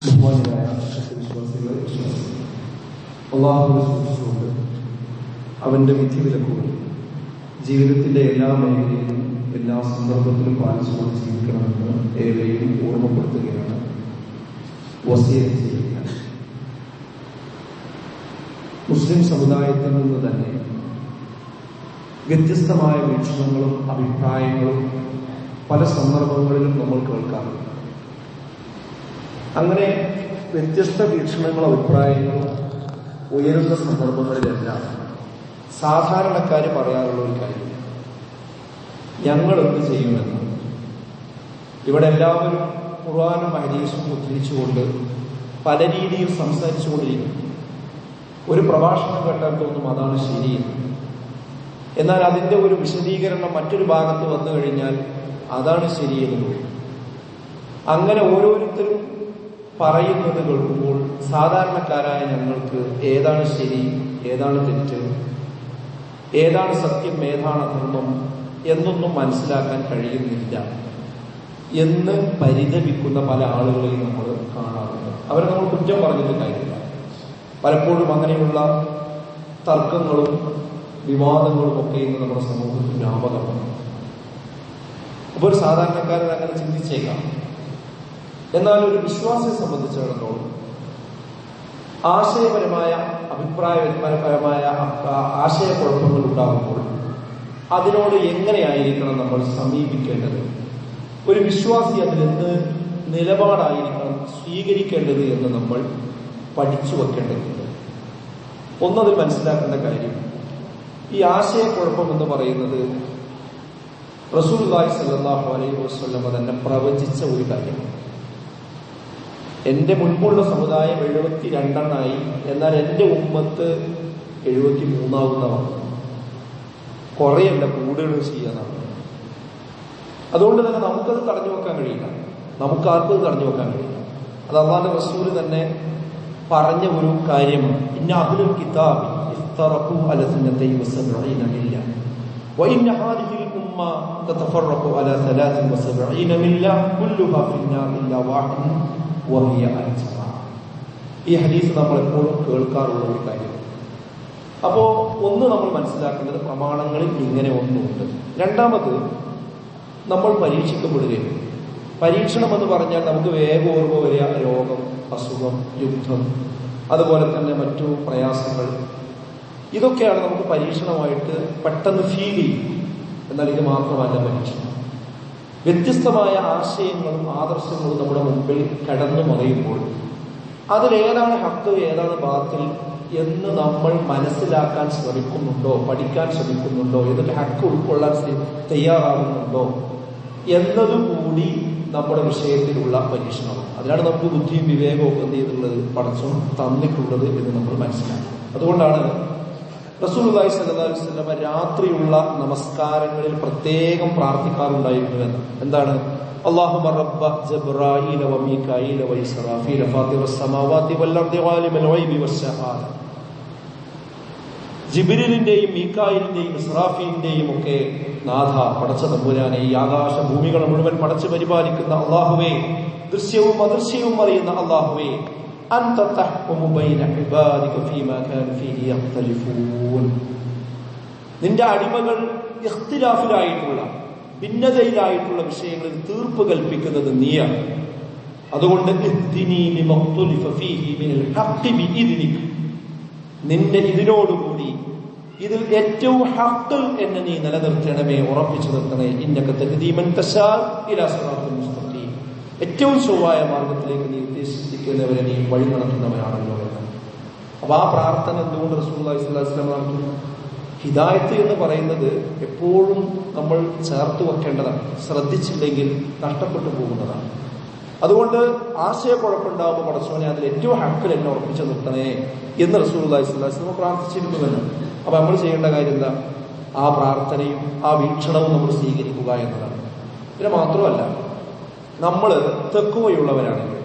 ബഹുമാനിയായ വിശ്വാസികളെ അല്ലാഹുവിനെ സൂക്ഷിച്ചുകൊണ്ട് അവന്റെ വിധിവിലക്കുകൾ ജീവിതത്തിന്റെ എല്ലാ മേഖലയിലും എല്ലാ സന്ദർഭത്തിലും പാലിച്ചുകൊണ്ട് ജീവിക്കണമെന്ന് ഏവരെയും ഓർമ്മപ്പെടുത്തുകയാണ്, വസിയത്ത് ചെയ്യുകയാണ്. മുസ്ലിം സമുദായത്തിൽ നിന്ന് തന്നെ വ്യത്യസ്തമായ വീക്ഷണങ്ങളും അഭിപ്രായങ്ങളും പല സന്ദർഭങ്ങളിലും നമ്മൾ കേൾക്കാറുണ്ട്. അങ്ങനെ വ്യത്യസ്ത വീക്ഷണങ്ങളും അഭിപ്രായങ്ങളും ഉയരുന്ന സന്ദർഭങ്ങളിലെല്ലാം സാധാരണക്കാർ പറയാറുള്ള ഒരു കാര്യം, ഞങ്ങൾ എന്ത് ചെയ്യുമെന്ന്. ഇവിടെ എല്ലാവരും ഖുർആനും ഹദീസും ഉദ്ധരിച്ചുകൊണ്ട് പല രീതിയിൽ സംസാരിച്ചുകൊണ്ടിരിക്കുന്നു. ഒരു പ്രഭാഷണം കേട്ടാൽ തോന്നും അതാണ് ശരി. എന്നാൽ അതിന്റെ ഒരു വിശദീകരണം മറ്റൊരു ഭാഗത്ത് വന്നു കഴിഞ്ഞാൽ അതാണ് ശരിയെന്ന് തോന്നും. അങ്ങനെ ഓരോരുത്തരും പറയുന്നത് കേൾക്കുമ്പോൾ സാധാരണക്കാരായ ഞങ്ങൾക്ക് ഏതാണ് ശരി, ഏതാണ് തെറ്റ്, ഏതാണ് സത്യം, ഏതാണ് ധർമ്മം എന്നൊന്നും മനസ്സിലാക്കാൻ കഴിയുന്നില്ല എന്ന് പരിതപിക്കുന്ന പല ആളുകളെയും നമ്മൾ കാണാറുണ്ട്. അവരെ നമ്മൾ കുറ്റം പറഞ്ഞിട്ട് കാര്യമില്ല. പലപ്പോഴും അങ്ങനെയുള്ള തർക്കങ്ങളും വിവാദങ്ങളും ഒക്കെ ഇന്ന് നമ്മുടെ സമൂഹത്തിൽ വ്യാപകമാണ്. അപ്പോൾ ഒരു സാധാരണക്കാരൻ അങ്ങനെ ചിന്തിച്ചേക്കാം. എന്നാൽ ഒരു വിശ്വാസിയെ സംബന്ധിച്ചിടത്തോളം ആശയപരമായ അഭിപ്രായപരമായ ആശയക്കുഴപ്പങ്ങൾ ഉണ്ടാകുമ്പോൾ അതിനോട് എങ്ങനെയായിരിക്കണം നമ്മൾ സമീപിക്കേണ്ടത്, ഒരു വിശ്വാസി അതിലെന്ത് നിലപാടായിരിക്കണം സ്വീകരിക്കേണ്ടത് എന്ന് നമ്മൾ പഠിച്ചു വെക്കേണ്ടതുണ്ട്. ഒന്നതിൽ മനസ്സിലാക്കേണ്ട കാര്യം, ഈ ആശയക്കുഴപ്പം എന്ന് പറയുന്നത് റസൂലുള്ളാഹി സ്വല്ലല്ലാഹു അലൈഹി വസല്ലം തന്നെ പ്രവചിച്ച ഒരു കാര്യമാണ്. എന്റെ മുൻപുള്ള സമുദായം 72 എന്നാൽ എന്റെ ഉമ്മത്ത് 73 കുറേയല്ല, കൂടുതലും ചെയ്യാനാണ്. അതുകൊണ്ട് തന്നെ നമുക്കത് തടഞ്ഞു വെക്കാൻ കഴിയില്ല, നമുക്കാർക്കും തടഞ്ഞു വെക്കാൻ കഴിയില്ല. അത് അല്ലാഹുവിന്റെ റസൂൽ തന്നെ പറഞ്ഞ ഒരു കാര്യമാണ്. ഇന്ന അഹ്ലുൽ കിതാബി ഇഫ്തറഖു അലാ 72 മില്ല വഇന്ന ഹാദിഹിൽ ഉമ്മ തതഫറഖു അലാ 73 മില്ല കുല്ലുഹാ ഫിന്നാർ ഇല്ലാ വാഹിദ വഹിയ അൽ-ജമാഅ. ഈ ഹദീസ് നമ്മൾ എപ്പോഴും കേൾക്കാറുള്ള ഒരു കാര്യമാണ്. അപ്പോ ഒന്ന് നമ്മൾ മനസ്സിലാക്കേണ്ടത് പ്രമാണങ്ങളിൽ ഇങ്ങനെ ഒന്നുണ്ട്. രണ്ടാമത്, നമ്മൾ പരീക്ഷിക്കപ്പെടുകയാണ്. പരീക്ഷണം എന്ന് പറഞ്ഞാൽ നമുക്ക് വേഗം ഓർമ്മ വരിക രോഗം, അസുഖം, യുദ്ധം, അതുപോലെ തന്നെ മറ്റു പ്രയാസങ്ങൾ. ഇതൊക്കെയാണ് നമുക്ക് പരീക്ഷണമായിട്ട് പെട്ടെന്ന് ഫീൽ ചെയ്യും. എന്നാൽ ഇത് മാത്രമല്ല പരീക്ഷണം. വ്യത്യസ്തമായ ആശയങ്ങളും ആദർശങ്ങളും നമ്മുടെ മുമ്പിൽ കടന്നു മറിയുമ്പോൾ അതിലേതാണ് ഹക്ക്, ഏതാണ് ബാത്തിൽ എന്ന് നമ്മൾ മനസ്സിലാക്കാൻ ശ്രമിക്കുന്നുണ്ടോ, പഠിക്കാൻ ശ്രമിക്കുന്നുണ്ടോ, എന്നിട്ട് ഹക്ക് ഉൾക്കൊള്ളാൻ തയ്യാറാകുന്നുണ്ടോ എന്നതുകൂടി നമ്മുടെ വിഷയത്തിലുള്ള പരീക്ഷണമാണ്. അതിനാണ് നമുക്ക് ബുദ്ധിയും വിവേകവും എന്ത് ചെയ്തിട്ടുള്ളത്, പടച്ചോൻ തന്നിട്ടുള്ളത് എന്ന് നമ്മൾ മനസ്സിലാക്കും. അതുകൊണ്ടാണ് റസൂലുള്ളാഹി സ്വല്ലല്ലാഹു അലൈഹി വസല്ലം രാത്രിയുള്ള നമസ്കാരങ്ങളിൽ പ്രത്യേകം പ്രാർത്ഥിക്കാറുണ്ടായിരുന്നു എന്ന്. എന്താണ്? അല്ലാഹുമ്മ റബ്ബ ജബ്രായീല വമീകായീല വഇസ്റാഫീല ഫാത്തിറസ് സമാവാതി വൽ അർദി ഗാലിബൽ ഗൈബി വശ്ശഹാദ. ജിബ്രീലിന്റെയും മീകായിലിന്റെയും ഇസ്രാഫീലിന്റെയും ഒക്കെ നാഥ, പടച്ച തമ്പുരാനെ, ഈ ആകാശ ഭൂമികളെ മുഴുവൻ പടച്ചു പരിപാലിക്കുന്ന അല്ലാഹുവേ, ദൃശ്യവും അദൃശ്യവും അറിയുന്ന അല്ലാഹുവേ, അൻത തഹ്കുമു ബൈന ഇബാദിക ഫീമാ കാനൂ ഫീഹി യഖ്തലിഫൂൻ. നിന്റെ അടിമകൾ ഇഖ്തിലാഫിലായിട്ടുള്ള, ഭിന്നതയിലായിട്ടുള്ള വിഷയങ്ങളിൽ തീർപ്പ് കൽപ്പിക്കുന്നത് നീയാണ്. അതുകൊണ്ട് ഇഹ്ദിനി ലിമഖ്തുലിഫ ഫീഹി മിനൽ ഹഖ് ബിഇദ്നിക, നിന്റെ ഇതിനോടുകൂടി ഇതിൽ ഏറ്റവും ഹഖ് എന്നെ നീ നിലനിർത്തണമേ, ഉറപ്പിച്ചു നിർത്തണേ. ഇന്നക തഹ്ദീ മൻ തശാ ഇലാ സിറാത്തിൽ മുസ്തഖീം, ഏറ്റവും ചൊവ്വായ മാർഗത്തിലേക്ക് നീ ഉദ്ദേശിക്കുന്നവരെ നീ വഴി നടത്തുന്നവനാണല്ലോ എന്ന്. അപ്പൊ ആ പ്രാർത്ഥന എന്തുകൊണ്ട് റസൂലുള്ളാഹി സ്വല്ലല്ലാഹു അലൈഹി വസല്ലം നടത്തുന്നു? ഹിദായത്ത് എന്ന് പറയുന്നത് എപ്പോഴും നമ്മൾ ചേർത്ത് വെക്കേണ്ടതാണ്. ശ്രദ്ധിച്ചില്ലെങ്കിൽ നഷ്ടപ്പെട്ടു പോകുന്നതാണ്. അതുകൊണ്ട് ആശയക്കുഴപ്പമുണ്ടാകുമ്പോൾ പടച്ചോനെ അതിൽ ഏറ്റവും ഹക്കിൽ എന്നെ ഉറപ്പിച്ചു നിർത്തണേ എന്ന് റസൂലുള്ളാഹി സ്വല്ലല്ലാഹു അലൈഹി വസല്ലം പ്രാർത്ഥിച്ചിരുന്നുവെന്ന്. അപ്പൊ നമ്മൾ ചെയ്യേണ്ട കാര്യം എന്താ? ആ പ്രാർത്ഥനയും ആ വീക്ഷണവും നമ്മൾ സ്വീകരിക്കുക എന്നതാണ്. പിന്നെ മാത്രമല്ല, നമ്മൾ തെക്കുവയുള്ളവരാണെങ്കിൽ,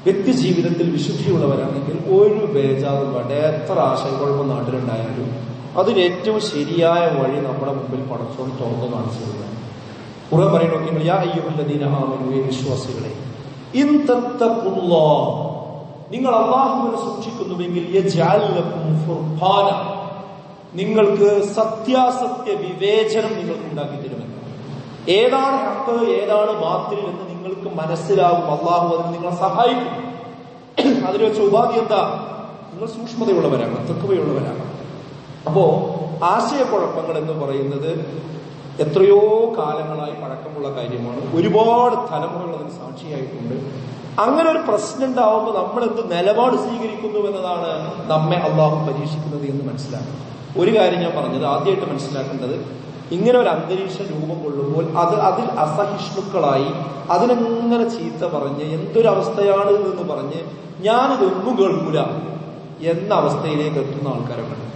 വ്യക്തി ജീവിതത്തിൽ വിശുദ്ധിയുള്ളവരാണെങ്കിൽ ഒരു ബേജാറും വേണ്ട. എത്ര ആശയക്കുഴപ്പം നാട്ടിലുണ്ടായാലും അതിലേറ്റവും ശരിയായ വഴി നമ്മുടെ മുമ്പിൽ പടച്ചോൻ തുറന്നു കാണിച്ചു. ഖുർആൻ പറയുന്നു, യാ അയ്യുഹല്ലദീന ആമനൂ, വിശ്വാസികളെ, ഇൻ തത്തഖുല്ലാഹ്, നിങ്ങൾ അല്ലാഹുവിനെ സൂക്ഷിക്കുന്നുവെങ്കിൽ യജ്അൽ ലക്കും ഫുർഖാന, നിങ്ങൾക്ക് സത്യാസത്യ വിവേചനം നിങ്ങൾക്ക് ഉണ്ടാക്കി തരുമെന്ന്. ഏതാണ് ഹക്ക് ഏതാണ് ബാത്തിൽ എന്ന് നിങ്ങൾക്ക് മനസ്സിലാവും. അള്ളാഹു അതിന് നിങ്ങളെ സഹായിക്കും. അതിന് വെച്ച ഉപാധി എന്താ? നിങ്ങൾ സൂക്ഷ്മതയുള്ളവരാണ്, തഖ്വയുള്ളവരാണ്. അപ്പോ ആശയക്കുഴപ്പങ്ങൾ എന്ന് പറയുന്നത് എത്രയോ കാലങ്ങളായി പഴക്കമുള്ള കാര്യമാണ്. ഒരുപാട് തലമുറകൾ അതിന് സാക്ഷിയായിട്ടുണ്ട്. അങ്ങനെ ഒരു പ്രശ്നം ഉണ്ടാവുമ്പോൾ നമ്മൾ എന്ത് നിലപാട് സ്വീകരിക്കുന്നു എന്നതാണ് നമ്മെ അള്ളാഹു പരീക്ഷിക്കുന്നത് എന്ന് മനസ്സിലാക്കണം. ഒരു കാര്യം ഞാൻ പറഞ്ഞത് ആദ്യമായിട്ട് മനസ്സിലാക്കേണ്ടത്, ഇങ്ങനെ ഒരു അന്തരീക്ഷം രൂപം കൊള്ളുമ്പോൾ അതിൽ അസഹിഷ്ണുക്കളായി അതിനെങ്ങനെ ചീത്ത പറഞ്ഞ് എന്തൊരവസ്ഥയാണ് എന്ന് പറഞ്ഞ് ഞാനിതൊന്നും കേൾക്കൂല എന്ന അവസ്ഥയിലേക്ക് എത്തുന്ന ആൾക്കാരൊക്കെ ഉണ്ട്.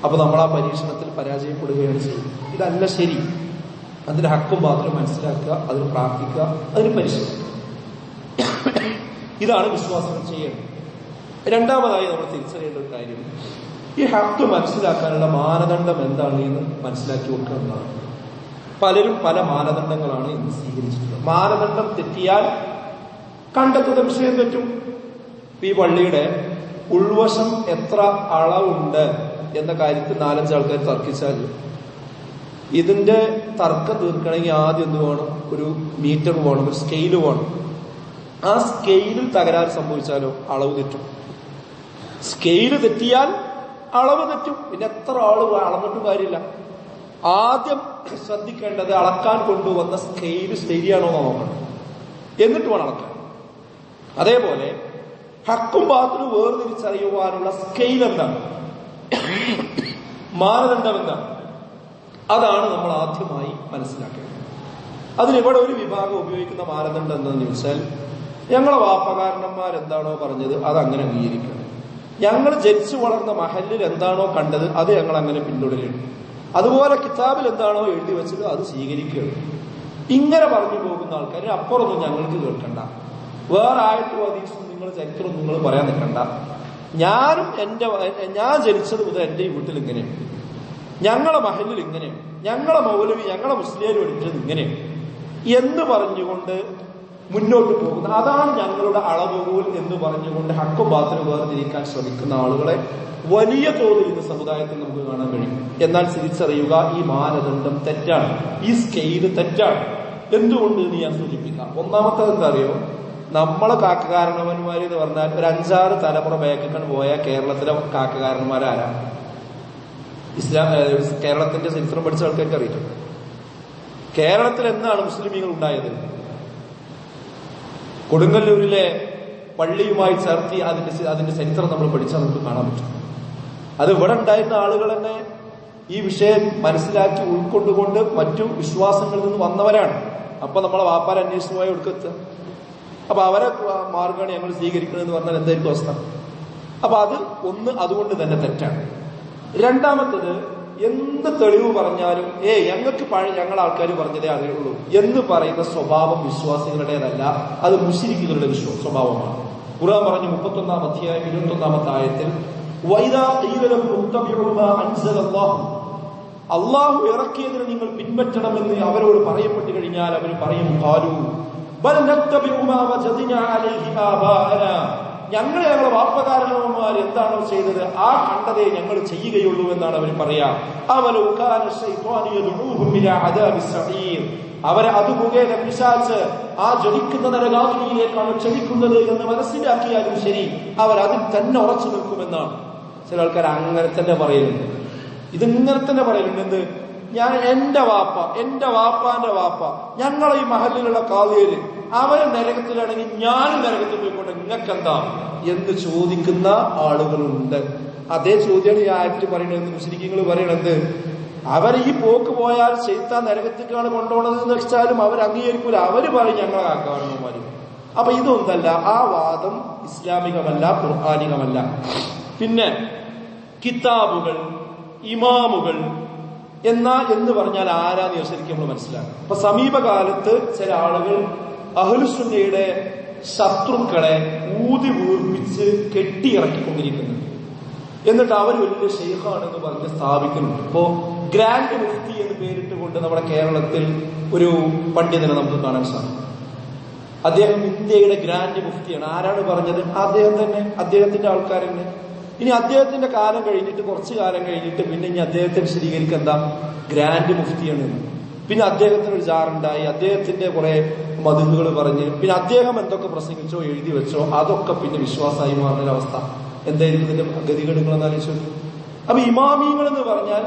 അപ്പൊ നമ്മൾ ആ പരീക്ഷണത്തിൽ പരാജയപ്പെടുകയാണ് ചെയ്യുന്നത്. ഇതല്ല ശരി. അതിന്റെ ഹക്കും മാത്രം മനസ്സിലാക്കുക, അതിന് പ്രാർത്ഥിക്കുക, അതിന് പരിശ്രമിക്കുക. ഇതാണ് വിശ്വാസം ചെയ്യേണ്ടത്. രണ്ടാമതായി നമ്മൾ തിരിച്ചറിയേണ്ട ഒരു കാര്യം, ഈ ഹക്ക് മനസ്സിലാക്കാനുള്ള മാനദണ്ഡം എന്താണ് എന്ന് മനസ്സിലാക്കി വെക്കുക എന്നതാണ്. പലരും പല മാനദണ്ഡങ്ങളാണ് ഇന്ന് സ്വീകരിച്ചിട്ടുള്ളത്. മാനദണ്ഡം തെറ്റിയാൽ കണ്ടെത്തുന്ന വിഷയം തെറ്റും. ഈ പള്ളിയുടെ ഉൾവശം എത്ര അളവുണ്ട് എന്ന കാര്യത്തിൽ 4-5 ആൾക്കാർ തർക്കിച്ചാൽ ഇതിന്റെ തർക്കം തീർക്കണമെങ്കിൽ ആദ്യം എന്ത് വേണം? ഒരു മീറ്റർ വേണം, ഒരു സ്കെയില് വേണം. ആ സ്കെയിലിൽ തകരാറ് സംഭവിച്ചാലോ അളവ് തെറ്റും. സ്കെയില് തെറ്റിയാൽ അളവ് തെറ്റും. പിന്നെ എത്ര ആള് അളന്നിട്ടും കാര്യമില്ല. ആദ്യം ശ്രദ്ധിക്കേണ്ടത് അളക്കാൻ കൊണ്ടുവന്ന സ്കെയില് ശരിയാണോ എന്ന് നോക്കണം, എന്നിട്ട് വേണം അളക്കാൻ. അതേപോലെ ഹക്കും ബാത്തിലും വേർതിരിച്ചറിയുവാനുള്ള സ്കെയിൽ എന്താണ്, മാനദണ്ഡം എന്താണ്, അതാണ് നമ്മൾ ആദ്യമായി മനസ്സിലാക്കേണ്ടത്. അതിനിവിടെ ഒരു വിഭാഗം ഉപയോഗിക്കുന്ന മാനദണ്ഡം എന്താണെന്ന് ചോദിച്ചാൽ, ഞങ്ങളെ വാപ്പകാരണന്മാരെന്താണോ പറഞ്ഞത് അത് അങ്ങനെ അംഗീകരിക്കണം. ഞങ്ങൾ ജനിച്ചു വളർന്ന മഹല്ലിൽ എന്താണോ കണ്ടത് അത് ഞങ്ങൾ അങ്ങനെ പിന്തുടരുന്നു. അതുപോലെ കിതാബിൽ എന്താണോ എഴുതി വെച്ചത് അത് സ്വീകരിക്കുകയാണ്. ഇങ്ങനെ പറഞ്ഞു പോകുന്ന ആൾക്കാർ അപ്പുറമൊന്നും ഞങ്ങൾക്ക് കേൾക്കണ്ട. വേറെ ആയിട്ടും ഹദീസും നിങ്ങൾ ചരിത്രവും നിങ്ങൾ പറയാൻ നിൽക്കണ്ട. ഞാൻ ജനിച്ചത് മുതൽ എന്റെ ഈ വീട്ടിൽ ഇങ്ങനെയാണ്, ഞങ്ങളെ മഹല്ലിൽ ഇങ്ങനെയാണ്, ഞങ്ങളെ മൗലവി ഞങ്ങളെ മുസ്ലിം പഠിച്ചത് ഇങ്ങനെയാണ് എന്ന് പറഞ്ഞുകൊണ്ട് മുന്നോട്ട് പോകുന്ന, അതാണ് ഞങ്ങളുടെ അളവുകോൽ എന്ന് പറഞ്ഞുകൊണ്ട് ഹക്കും ബാത്തിലും വേർതിരിക്കാൻ ശ്രമിക്കുന്ന ആളുകളെ വലിയ തോതിൽ ഇന്ന് സമുദായത്തിൽ നമുക്ക് കാണാൻ കഴിയും. എന്നാൽ തിരിച്ചറിയുക, ഈ മാനദണ്ഡം തെറ്റാണ്, ഈ സ്കെയില് തെറ്റാണ്. എന്തുകൊണ്ട് എന്ന് ഞാൻ സൂചിപ്പിക്കാം. ഒന്നാമത്തത് എന്താ അറിയോ? നമ്മളെ കാക്കകാരണവന്മാർ എന്ന് പറഞ്ഞാൽ ഒരു 5-6 തലമുറ ബാക്കിക്കാൻ പോയ കേരളത്തിലെ കാക്കകാരണന്മാരാരാ? കേരളത്തിന്റെ ചരിത്രം പഠിച്ച ആൾക്കാർക്ക് അറിയിട്ടുണ്ട്. കേരളത്തിൽ എന്നാണ് മുസ്ലിമീങ്ങൾ ഉണ്ടായത്? കൊടുങ്ങല്ലൂരിലെ പള്ളിയുമായി ചേർത്തി അതിന്റെ ചരിത്രം നമ്മൾ പഠിച്ചാൽ നമുക്ക് കാണാൻ പറ്റും. അത് ഇവിടെ ഉണ്ടായിരുന്ന ആളുകൾ തന്നെ ഈ വിഷയം മനസ്സിലാക്കി ഉൾക്കൊണ്ടുകൊണ്ട് മറ്റു വിശ്വാസങ്ങളിൽ നിന്ന് വന്നവരാണ്. അപ്പൊ നമ്മളെ വാപ്പാരെ അന്വേഷണമായി എടുക്കെത്തുക. അപ്പൊ അവരെ മാർഗമാണ് ഞങ്ങൾ സ്വീകരിക്കണമെന്ന് പറഞ്ഞാൽ എന്തായിരിക്കും അവസ്ഥ? അപ്പൊ അത് അതുകൊണ്ട് തന്നെ തെറ്റാണ്. രണ്ടാമത്തത്, എന്ത് തെളിവ് പറഞ്ഞാലും ഞങ്ങൾക്ക് ഞങ്ങൾ ആൾക്കാർ പറഞ്ഞതേ അറിയുള്ളൂ എന്ന് പറയുന്ന സ്വഭാവം വിശ്വാസികളുടേതല്ല, അത് മുശ്രിക്കുകളുടെ സ്വഭാവമാണ്. ഖുർആൻ പറഞ്ഞു 31-ാം അധ്യായം 21-ാമത്തെ ആയത്തിൽ, അള്ളാഹു ഇറക്കിയതിന് നിങ്ങൾ പിൻപറ്റണമെന്ന് അവരോട് പറയപ്പെട്ടു കഴിഞ്ഞാൽ അവർ പറയും, ഞങ്ങളെ വാപ്പകാരണവന്മാർ എന്താണോ ചെയ്തത് ആ കണ്ടതേ ഞങ്ങൾ ചെയ്യുകയുള്ളൂ എന്നാണ് അവർ പറയാ. അവരെ അത് മുഖേന പിശാച് ആ ജ്വലിക്കുന്ന നരകാഗ്നിയിലേക്കാണ് ക്ഷണിക്കുന്നത് എന്ന് മനസ്സിലാക്കിയാലും ശരി, അവരതിൽ തന്നെ ഉറച്ചു നിൽക്കുമെന്നാണ് ചില ആൾക്കാർ അങ്ങനെ തന്നെ പറയുന്നുണ്ട്. ഇതിങ്ങനെ തന്നെ പറയുന്നുണ്ട്. എന്ത്? എന്റെ വാപ്പാന്റെ വാപ്പ ഞങ്ങളെ ഈ മഹലിലുള്ള കാവിയര് അവര് നരകത്തിലാണെങ്കിൽ ഞാനും നരകത്തിൽ പോയിക്കൊണ്ട് നിങ്ങൾക്കെന്താ എന്ന് ചോദിക്കുന്ന ആളുകളുണ്ട്. അതേ ചോദ്യമാണ് ഈ ആയത്തിൽ പറയുന്നത്. മുസ്ലിങ്ങൾ പറയണത് അവർ ഈ പോക്ക് പോയാൽ ശൈത്താൻ നരകത്തിലേക്കാണ് കൊണ്ടുപോകുന്നത് എന്ന് വെച്ചാലും അവർ അംഗീകരിക്കൂല. അവര് പറയും ഞങ്ങളെ കാക്കവന്മാര്. അപ്പൊ ഇതൊന്നല്ല, ആ വാദം ഇസ്ലാമികമല്ല, ഖുർആനികമല്ല. പിന്നെ കിതാബുകൾ, ഇമാമുകൾ എന്ന് പറഞ്ഞാൽ ആരാന്ന് ശരിക്കും നമ്മൾ മനസ്സിലാക്കും. അപ്പൊ സമീപകാലത്ത് ചില ആളുകൾ അഹ്ലുസുന്നയുടെ ശത്രുക്കളെ ഊതി വീർപ്പിച്ച് കെട്ടിയിറക്കിക്കൊണ്ടിരിക്കുന്നുണ്ട്. എന്നിട്ട് അവർ വലിയ ഷെയ്ഖാണെന്ന് പറഞ്ഞ് സ്ഥാപിക്കുന്നുണ്ട്. ഇപ്പോ ഗ്രാൻഡ് മുഫ്തി എന്ന് പേരിട്ടുകൊണ്ട് നമ്മുടെ കേരളത്തിൽ ഒരു പണ്ഡിതനെ നമുക്ക് കാണാൻ സാധിക്കും. അദ്ദേഹം ഇന്ത്യയുടെ ഗ്രാൻഡ് മുഫ്തിയാണ്. ആരാണ് പറഞ്ഞത്? അദ്ദേഹം തന്നെ, അദ്ദേഹത്തിന്റെ ആൾക്കാർ തന്നെ. ഇനി അദ്ദേഹത്തിന്റെ കാലം കഴിഞ്ഞിട്ട്, കുറച്ചു കാലം കഴിഞ്ഞിട്ട് പിന്നെ ഇനി അദ്ദേഹത്തെ വിശദീകരിക്കുക എന്താ? ഗ്രാൻഡ് മുഫ്തിയാണ്. പിന്നെ അദ്ദേഹത്തിന് ഒരു ജാറുണ്ടായി, അദ്ദേഹത്തിന്റെ കുറെ മതിലുകൾ പറഞ്ഞ്, പിന്നെ അദ്ദേഹം എന്തൊക്കെ പ്രസംഗിച്ചോ എഴുതി വെച്ചോ അതൊക്കെ പിന്നെ വിശ്വാസമായി മാറുന്നൊരവസ്ഥ. എന്തായിരുന്നു ഇതിന്റെ ഗതികേടുകളെന്ന് ആലോചിച്ചു. അപ്പൊ ഇമാമിയങ്ങൾ എന്ന് പറഞ്ഞാൽ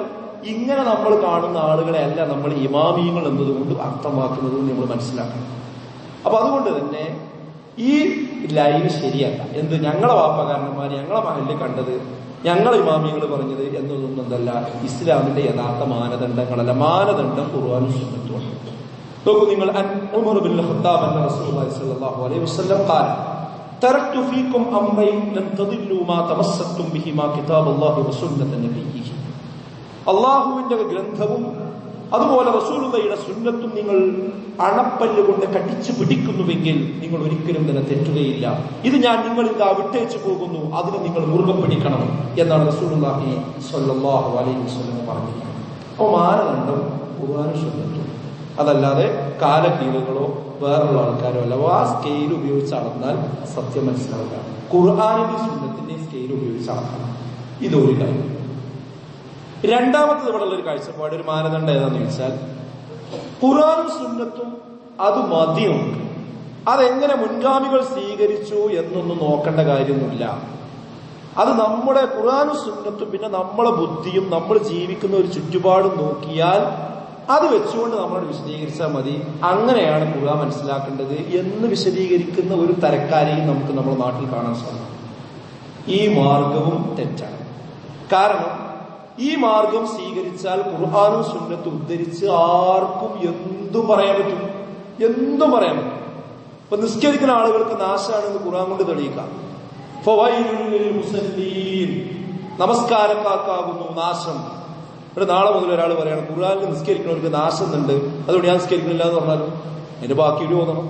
ഇങ്ങനെ നമ്മൾ കാണുന്ന ആളുകളെ അല്ല നമ്മൾ ഇമാമിയങ്ങൾ എന്നതുകൊണ്ട് അർത്ഥമാക്കുന്നത് നമ്മൾ മനസ്സിലാക്കണം. അപ്പൊ അതുകൊണ്ട് തന്നെ ഈ ലൈന് ശരിയല്ല. എന്ത് ഞങ്ങളെ വാപ്പകാരന്മാർ ഞങ്ങളെ മഹലിൽ കണ്ടത്, ഞങ്ങളെ ഇമാമിയങ്ങൾ പറഞ്ഞത് എന്നതൊന്നും എന്തല്ല ഇസ്ലാമിന്റെ യഥാർത്ഥ മാനദണ്ഡങ്ങളല്ല. മാനദണ്ഡം ഖുർആനും സുന്നത്തുമാണ്. നോക്കൂ നിങ്ങൾ, ഉമർ ബിൻ ഖത്താബ് അന്ന റസൂലുള്ളാഹി സ്വല്ലല്ലാഹു അലൈഹി വസല്ലം ഖാല തറക്തു ഫീകും അംറൈൻ ലൻ തദില്ലു മാ തമസ്സക്തും ബിഹിമാ കിതാബുല്ലാഹി വസുന്നത നബിയ്യിഹി. അല്ലാഹുവിന്റെ ഗ്രന്ഥവും അതുപോലെ റസൂലുള്ളാഹിയുടെ സുന്നത്തും നിങ്ങൾ അണപ്പല്ലുകൊണ്ട് കടിച്ചു പിടിക്കുന്നുവെങ്കിൽ നിങ്ങൾ ഒരിക്കലും തന്നെ തെറ്റുകയില്ല. ഇത് ഞാൻ നിങ്ങളിൽ വിട്ടേച്ചു പോകുന്നു, അതിന് നിങ്ങൾ മുറുകെ പിടിക്കണം എന്നാണ് റസൂലുള്ളാഹി സ്വല്ലല്ലാഹു അലൈഹി വസല്ലം പറഞ്ഞിരിക്കുന്നത്. അപ്പോൾ മാനദണ്ഡം ഖുർആനും സുന്നത്തും, അതല്ലാതെ കാലക്കീലുകളോ വേറുള്ള ആൾക്കാരോ അല്ല. ആ സ്കെയിൽ ഉപയോഗിച്ച് അളന്നാൽ സത്യം മനസ്സിലാവുക. ഖുർആനിന്റെ സുന്നത്തിന്റെ സ്കെയിൽ ഉപയോഗിച്ച് അളക്കണം. ഇതൊരു കാര്യം. രണ്ടാമത്തത് ഇവിടെ ഉള്ളൊരു കാഴ്ചപ്പാട്, ഒരു മാനദണ്ഡം ഏതാന്ന് ചോദിച്ചാൽ ഖുർആനും സുന്നത്തും അത് മതിയും. അതെങ്ങനെ മുൻഗാമികൾ സ്വീകരിച്ചു എന്നൊന്നും നോക്കേണ്ട കാര്യമൊന്നുമില്ല. അത് നമ്മുടെ ഖുർആനും സുന്നത്തും പിന്നെ നമ്മളെ ബുദ്ധിയും നമ്മൾ ജീവിക്കുന്ന ഒരു ചുറ്റുപാടും നോക്കിയാൽ അത് വെച്ചുകൊണ്ട് നമ്മളോട് വിശദീകരിച്ചാൽ മതി. അങ്ങനെയാണ് ഖുർആൻ മനസ്സിലാക്കേണ്ടത് എന്ന് വിശദീകരിക്കുന്ന ഒരു തരക്കാരെയും നമുക്ക് നമ്മുടെ നാട്ടിൽ കാണാൻ സാധിക്കും. ഈ മാർഗവും തെറ്റാണ്. കാരണം ഈ മാർഗം സ്വീകരിച്ചാൽ ഖുർആനും സുന്നത്തും ഉദ്ധരിച്ച് ആർക്കും എന്തും പറയാൻ പറ്റും, എന്തും പറയാൻ പറ്റും. ഇപ്പൊ നിസ്കരിക്കുന്ന ആളുകൾക്ക് നാശാണെന്ന് ഖുർആൻ കൊണ്ട് തെളിയിക്കാം. നമസ്കാരക്കാർക്കാകുന്നു നാശം. ഇവിടെ നാളെ മുതൽ ഒരാൾ പറയണം ഖുർആനിൽ നിസ്കരിക്കുന്നവർക്ക് നാശമുണ്ട്, അതുകൊണ്ട് ഞാൻ നിസ്കരിക്കുന്നില്ല എന്ന് പറഞ്ഞാലും അതിന്റെ ബാക്കി തോന്നണം.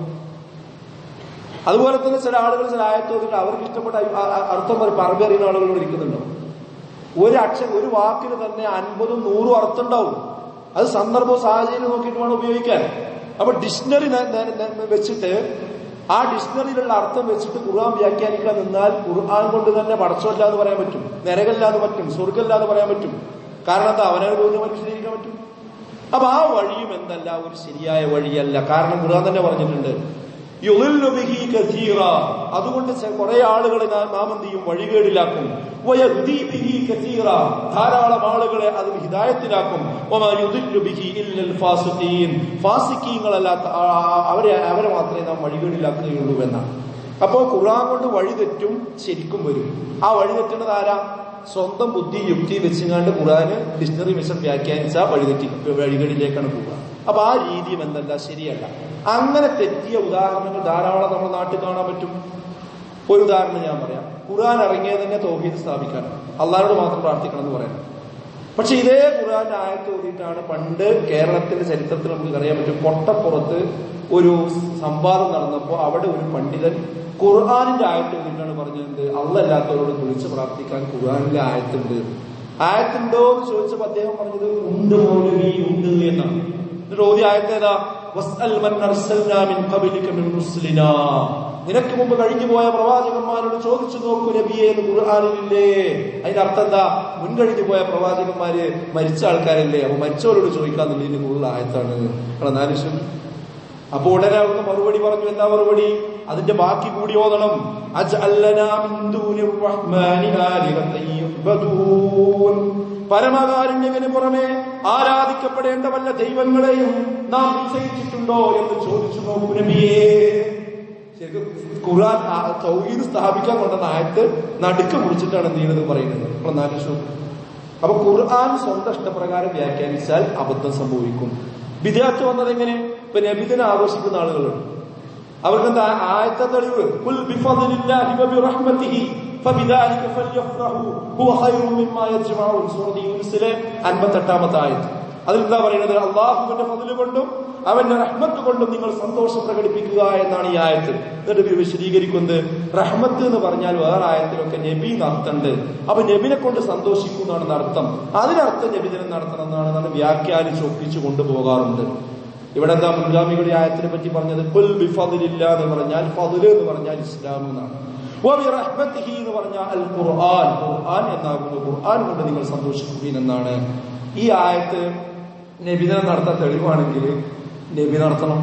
അതുപോലെ തന്നെ ചില ആളുകൾ ചില ആയത്തോതിട്ട് അവർക്ക് ഇഷ്ടപ്പെട്ട അർത്ഥം പറമ്പ് അറിയുന്ന ആളുകളോട് ഇരിക്കുന്നുണ്ടോ? ഒരു വാക്കിന് തന്നെ 50 100 അർത്ഥം ഉണ്ടാവും. അത് സന്ദർഭവും സാഹചര്യം നോക്കിയിട്ട് വേണം ഉപയോഗിക്കാൻ. അപ്പൊ ഡിക്ഷണറി വെച്ചിട്ട് ആ ഡിക്ഷണറിയിലുള്ള അർത്ഥം വെച്ചിട്ട് ഖുർആൻ വ്യാഖ്യാനിക്കാൻ നിന്നാൽ ഖുർആൻ കൊണ്ട് തന്നെ പടച്ചോല്ല എന്ന് പറയാൻ പറ്റും, നരകല്ല എന്ന് പറ്റും, സ്വർഗല്ല എന്ന് പറയാൻ പറ്റും. കാരണം എന്താ? അവനവർ തോന്നിയ വിശദീകരിക്കാൻ പറ്റും. അപ്പൊ ആ വഴിയും എന്തല്ല ഒരു ശരിയായ വഴിയല്ല. കാരണം ഖുർആൻ തന്നെ പറഞ്ഞിട്ടുണ്ട് യുളില്ലു ബിഹി കസീറ, അതുകൊണ്ട് കുറെ ആളുകളെ നാം എന്ത് ചെയ്യും? വഴികേടിലാക്കും. വയഹ്ദി ബിഹി കസീറ, ധാരാളം ആളുകളെ അതിൽ ഹിദായത്തിലാക്കും. വമാ യുദില്ലു ബിഹി ഇല്ലൽ ഫാസിഖീൻ, ഫാസിഖീങ്ങളല്ലാത്ത അവരെ മാത്രമേ നാം വഴികേടിലാക്കുകയുള്ളൂ എന്നാണ്. അപ്പോ ഖുർആൻ കൊണ്ട് വഴി തെറ്റും ശരിക്കും വരും. ആ വഴി തെറ്റുന്നത് ആരാ? സ്വന്തം ബുദ്ധി യുക്തി വെച്ചുകൊണ്ട് ഖുർആന് ഡിക്ഷണറി വെച്ച് വ്യാഖ്യാനിച്ചാൽ വഴികേടിലേക്കാണ് പോവുക. അപ്പൊ ആ രീതിയും എന്തല്ല ശരിയല്ല. അങ്ങനെ തെറ്റിയ ഉദാഹരണങ്ങൾ ധാരാളം നമ്മുടെ നാട്ടിൽ കാണാൻ പറ്റും. ഒരു ഉദാഹരണം ഞാൻ പറയാം. ഖുർആൻ ഇറങ്ങിയത് തന്നെ തൗഹീദ് സ്ഥാപിക്കാനാണ്, അള്ളാഹുവോട് മാത്രം പ്രാർത്ഥിക്കണം എന്ന് പറയുന്നത്. പക്ഷെ ഇതേ ഖുർആന്റെ ആയത്ത് ഓതിയിട്ടാണ് പണ്ട് കേരളത്തിന്റെ ചരിത്രത്തിൽ നമുക്ക് അറിയാൻ പറ്റും, കൊട്ടപ്പുറത്ത് ഒരു സംവാദം നടന്നപ്പോൾ അവിടെ ഒരു പണ്ഡിതൻ ഖുർആനിന്റെ ആയത്ത് ഓതിയിട്ടാണ് പറഞ്ഞത് അള്ളല്ലാത്തവരോട് വിളിച്ച് പ്രാർത്ഥിക്കാൻ ഖുർആനിലെ ആയത്തുണ്ട്. ആയത്തുണ്ടോ എന്ന് ചോദിച്ചപ്പോൾ അദ്ദേഹം പറഞ്ഞത് ഉണ്ട് മൗലവി, ഉണ്ട് എന്നാണ്. എന്നിട്ട് ഓതി ആയത്തേതാ? നിനക്ക് മുമ്പ് കഴിഞ്ഞു പോയ പ്രവാചകന്മാരോട് ചോദിച്ചു നോക്കൂ നബിയെ എന്ന് ഖുർആനിലില്ലേ? അതിന്റെ അർത്ഥം എന്താ? മുൻകഴിഞ്ഞു പോയ പ്രവാചകന്മാര് മരിച്ച ആൾക്കാരല്ലേ, അപ്പൊ മരിച്ചവരോട് ചോദിക്കാന്നുള്ളതിന് കൂടുതൽ ആയത്താണ്. നാലുശം. അപ്പൊ ഉടനെ അവിടുന്ന് മറുപടി പറഞ്ഞു. എന്താ മറുപടി? അതിന്റെ ബാക്കി കൂടി ഓതണം. പരമകാരുണ്യത്തിന് പുറമെ ആരാധിക്കപ്പെടേണ്ട വല്ല ദൈവങ്ങളെയും നാം നിശ്ചയിച്ചിട്ടുണ്ടോ എന്ന് ചോദിച്ചു നോക്കൂ നബിയേ. ശരിക്കും ഖുർആൻ തൗഹീദ് സ്ഥാപിക്കാൻ കൊണ്ടുവന്ന ആയത്ത് നടുക്ക് മുറിച്ചിട്ടാണ് എന്ത് പറയുന്നത്. നമ്മൾ നാലുശം. അപ്പൊ ഖുർആൻ സ്വന്തം ഇഷ്ടപ്രകാരം വ്യാഖ്യാനിച്ചാൽ അബദ്ധം സംഭവിക്കും. ബിദ്അത്ത് വന്നത് എങ്ങനെ? ഇപ്പൊ നബിദിനം ആഘോഷിക്കുന്ന ആളുകളുണ്ട്, അവർക്കെന്താ ആയത്തെ തെളിവ്? ഖുൽ ബിഫദ്ലില്ലാഹി വബിറഹ്മതിഹി ഫബിദാലിക ഫൽയഫ്റഹു ഹുവ ഖൈറും മിമ്മാ യജ്മഊൻ. സൂറത്ത് യൂനുസിലെ 58-ാമത്തെ ആയത്ത്. അതിലെന്താ പറയുന്നത്? അള്ളാഹുവിന്റെ ഫദ്ല് കൊണ്ടും അവന്റെ റഹ്മത്ത് കൊണ്ടും നിങ്ങൾ സന്തോഷം പ്രകടിപ്പിക്കുക എന്നാണ് ഈ ആയത്ത്. എന്നിട്ട് വിശദീകരിക്കുന്നത് റഹ്മത്ത് എന്ന് പറഞ്ഞാൽ വേറെ ആയത്തിലൊക്കെ നബി നടത്തുന്നുണ്ട്. അപ്പൊ നബിനെ കൊണ്ട് സന്തോഷിക്കുന്നതാണ് അർത്ഥം. അതിനർത്ഥം നബിദിനം നടത്തണം എന്നാണ് വ്യാഖ്യാനിച്ച് ഒപ്പിച്ചു കൊണ്ടുപോകാറുണ്ട്. ഇവിടെ എന്താ മുൻഗാമികളുടെ ആയത്തിനെ പറ്റി പറഞ്ഞത്? ഖുൽ ബിഫദ്ലില്ലാ എന്ന് പറഞ്ഞാൽ ഫദ്ല് എന്ന് പറഞ്ഞാൽ ഇസ്ലാം എന്നാണ്. വബിറഹ്മതിഹി എന്ന് പറഞ്ഞാൽ അൽ ഖുർആൻ, ഖുർആൻ എന്നാകുന്നു. ഖുർആൻ കൊണ്ട് നിങ്ങൾ സന്തോഷിക്കുവിൻ എന്നാണ്. ഈ ആയത്ത് നബിദിനം നടത്താൻ തെളിവാണെങ്കിൽ നബി നടത്തണം,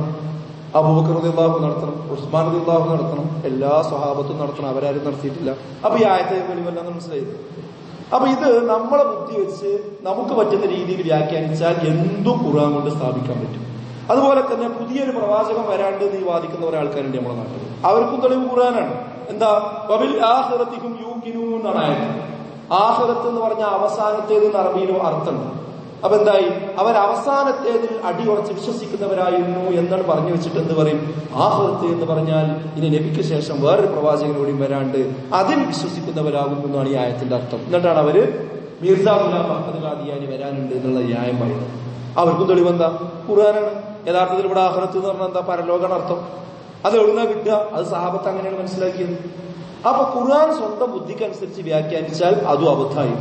അബൂബക്കർ റളിയല്ലാഹു നടത്തണം, ഉസ്മാൻ റളിയല്ലാഹു നടത്തണം, എല്ലാ സ്വഹാബത്തും നടത്തണം. അവരാരും നടത്തിയിട്ടില്ല. അപ്പൊ ഈ ആയത്തെ തെളിവല്ലെന്ന് മനസ്സിലായത്. അപ്പൊ ഇത് നമ്മളെ ബുദ്ധി വെച്ച് നമുക്ക് പറ്റുന്ന രീതിയിൽ വ്യാഖ്യാനിച്ചാൽ എന്തും ഖുർആൻ കൊണ്ട് സ്ഥാപിക്കാൻ പറ്റും. അതുപോലെ തന്നെ പുതിയൊരു പ്രവാചകൻ വരാണ്ട് നീ വാദിക്കുന്ന ഒരാൾക്കാരുണ്ട് നമ്മുടെ നാട്ടിൽ. അവർക്കും തെളിവ് ഖുർആനാണ്. എന്താ? വബിൽ ആഖിറതിഹും യൂഖിനൂൻ എന്നാണ് ആയത്ത്. ആഖിറത്ത് എന്ന് പറഞ്ഞാൽ അവസാനത്തേത് എന്ന് അറബിയിലും അർത്ഥമുണ്ട്. അപ്പൊ എന്തായി? അവർ അവസാനത്തേതിൽ അടിയുറച്ച് വിശ്വസിക്കുന്നവരായിരുന്നു എന്നാണ് പറഞ്ഞു വെച്ചിട്ട് എന്ത് പറയും? ആഖിറത്ത് എന്ന് പറഞ്ഞാൽ ഇനി നബിക്ക് ശേഷം വേറൊരു പ്രവാചകനോടും വരാണ്ട് അതിൽ വിശ്വസിക്കുന്നവരാകുന്നു എന്നാണ് ഈ ആയത്തിന്റെ അർത്ഥം. എന്നിട്ടാണ് അവര് മിർസാ ഗുലാം അഹ്മദ് ഖാദിയാനി വരാനുണ്ട് എന്നുള്ള ന്യായം പറയുന്നത്. അവർക്കും തെളിവെന്താ? ഖുർആനാണ്. യഥാർത്ഥത്തിൽ ഇവിടെ ആഖിറത്ത് എന്ന് പറഞ്ഞാൽ എന്താ? പരലോകാണ് അർത്ഥം. അത് എവിടുന്നാ കിട്ടുക? അത് സഹാബത്ത് അങ്ങനെയാണ് മനസ്സിലാക്കിയത്. അപ്പൊ ഖുർആൻ സ്വന്തം ബുദ്ധിക്കനുസരിച്ച് വ്യാഖ്യാനിച്ചാൽ അതും അബദ്ധമായി.